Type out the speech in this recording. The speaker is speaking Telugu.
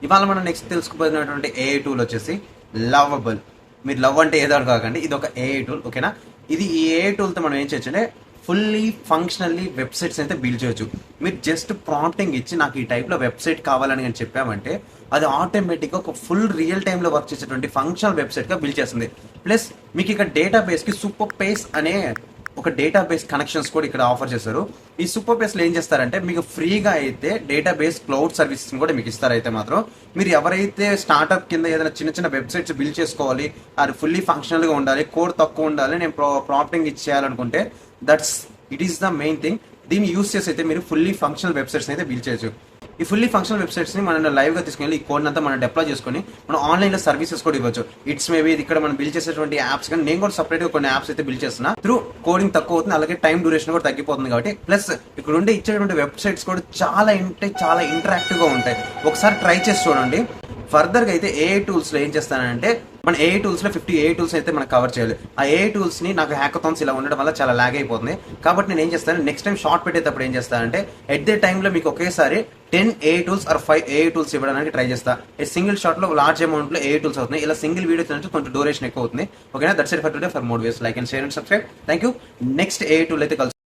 ఇవాళ మనం నెక్స్ట్ తెలుసుకుపోయినటువంటి ఏఐ టూల్ వచ్చేసి లవబుల్. మీరు లవ్ అంటే ఏదో కాకండి, ఇది ఒక ఏఐ టూల్. ఓకేనా, ఇది ఈ ఏఐ టూల్తో మనం ఏం చేయొచ్చు అంటే ఫుల్లీ ఫంక్షనల్లీ వెబ్సైట్స్ అయితే బిల్డ్ చేయొచ్చు. మీరు జస్ట్ ప్రాంప్టింగ్ ఇచ్చి నాకు ఈ టైప్లో వెబ్సైట్ కావాలని నేను చెప్పామంటే అది ఆటోమేటిక్గా ఒక ఫుల్ రియల్ టైంలో వర్క్ చేసేటువంటి ఫంక్షనల్ వెబ్సైట్గా బిల్డ్ చేస్తుంది. ప్లస్ మీకు ఇక్కడ డేటాబేస్కి సూపర్ పేస్ అనే ఒక డేటాబేస్ కనెక్షన్స్ కూడా ఇక్కడ ఆఫర్ చేస్తారు. ఈ సూపర్ పేస్లో ఏం చేస్తారంటే మీకు ఫ్రీగా అయితే డేటాబేస్ క్లౌడ్ సర్వీసెస్ కూడా మీకు ఇస్తారు. అయితే మాత్రం మీరు ఎవరైతే స్టార్ట్అప్ కింద ఏదైనా చిన్న చిన్న వెబ్సైట్స్ బిల్డ్ చేసుకోవాలి, అది ఫుల్లీ ఫంక్షనల్గా ఉండాలి, కోడ్ తక్కువ ఉండాలి, నేను ప్రాంప్టింగ్ ఇచ్చేయాలనుకుంటే it is the main thing. దీన్ని యూస్ చేసి అయితే మీరు ఫుల్లీ ఫంక్షనల్ వెబ్సైట్స్ అయితే బిల్డ్ చేయొచ్చు. ఈ ఫుల్లీ ఫంక్షనల్ వెబ్సైట్స్ ని మనం లైవ్ గా తీసుకెళ్ళి ఈ కోడ్ అంతా మనం డిప్లాయ్ చేసుకొని మనం ఆన్లైన్ లో సర్వీసెస్ కూడా ఇవ్వచ్చు. ఇట్స్ మేబీ ఇక్కడ మనం బిల్డ్ చేసేటువంటి యాప్స్ కానీ నేను కూడా సపరేట్ గా కొన్ని యాప్స్ అయితే బిల్డ్ చేస్తున్నా. త్రూ కోడింగ్ తక్కువ అవుతుంది, అలాగే టైం డ్యూరేషన్ కూడా తగ్గిపోతుంది. కాబట్టి ప్లస్ ఇక్కడ ఉండే ఇచ్చేటువంటి వెబ్సైట్స్ కూడా చాలా ఇంటరాక్టివ్ గా ఉంటాయి. ఒకసారి ట్రై చేసి చూడండి. ఫర్దర్ గా అయితే ఏఐ టూల్స్ లో ఏం చేస్తానంటే మన ఏఐ టూల్స్ లో 50 ఏఐ టూల్స్ అయితే మనం కవర్ చేయాలి. ఆ ఏఐ టూల్స్ ని నాకు హ్యాకథాన్స్ ఇలా ఉండడం వల్ల చాలా లాగ్ అయిపోతుంది. కాబట్టి నేను ఏం చేస్తాను, నెక్స్ట్ టైం షార్ట్ పెట్టేటప్పుడు ఏం చేస్తానంటే ఎట్ దే టైంలో మీకు ఒకేసారి 10 AI tools or 5 AI tools ఇవ్వడానికి ట్రై చేస్తా. ఈ సింగిల్ షాట్ లో లార్జ్ అమౌంట్ లో ఏఐ టూల్స్ అవుతున్నాయి. ఇలా సింగిల్ వీడియో నుంచి కొంచెం డ్యూరేషన్ ఎక్కువ అవుతుంది. ఓకేనా, that's it for today. For more videos like and share and subscribe. Thank you. Next AI tool అయితే కలుసుకుందాం.